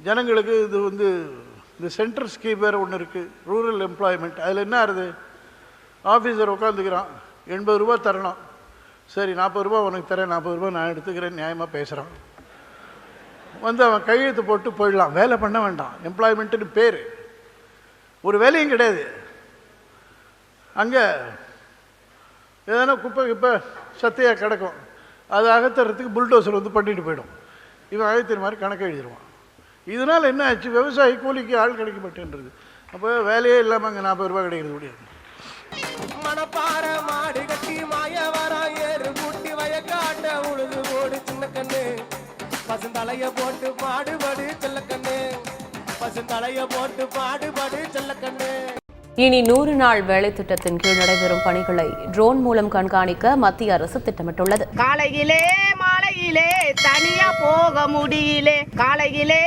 ஜனங்களுக்கு இது வந்து இந்த சென்ட்ரல் ஸ்கீம் வேறு ஒன்று இருக்குது, ரூரல் எம்ப்ளாய்மெண்ட். அதில் என்ன ஆகுது, ஆஃபீஸர் உட்காந்துக்கிறான், 80 ரூபா தரணும், சரி 40 ரூபா உனக்கு தரேன், 40 ரூபா நான் எடுத்துக்கிறேன், நியாயமாக பேசுகிறான். வந்து அவன் கையெழுத்து போட்டு போயிடலாம், வேலை பண்ண வேண்டாம். எம்ப்ளாய்மெண்ட்டுன்னு பேர், ஒரு வேலையும் கிடையாது. அங்கே எதனா குப்பை சத்தையாக கிடக்கும், அதை அகற்றுறதுக்கு புல்டோசர் வந்து பண்ணிட்டு போயிடும். இவன் அகத்திற மாதிரி கணக்கு எழுதிடுவான். இதனால் என்ன ஆச்சு, விவசாயி கூலிக்கு ஆள் கிடைக்க மாட்டேன்றது. அப்போ வேலையே இல்லாமல் அங்கே 40 ரூபா கிடைக்கிறது முடியாது. மணப்பாற மாடு கட்டி மாய வர ஏறு கூட்டி வயக்காட்ட உழுது ஓடு சின்ன கண்ணு, பசுந்தலைய போட்டு பாடுபடு செல்ல கண்ணு, பசுந்தலைய போட்டு பாடுபடு செல்ல கண்ணு. இனி 100 நாள் வேலை திட்டத்தின் கீழ் நடைபெறும் பணிகளை ட்ரோன் மூலம் கண்காணிக்க மத்திய அரசு திட்டமிட்டுள்ளது. காலையிலே மாலையிலே தனியா போக முடியலே, காலையிலே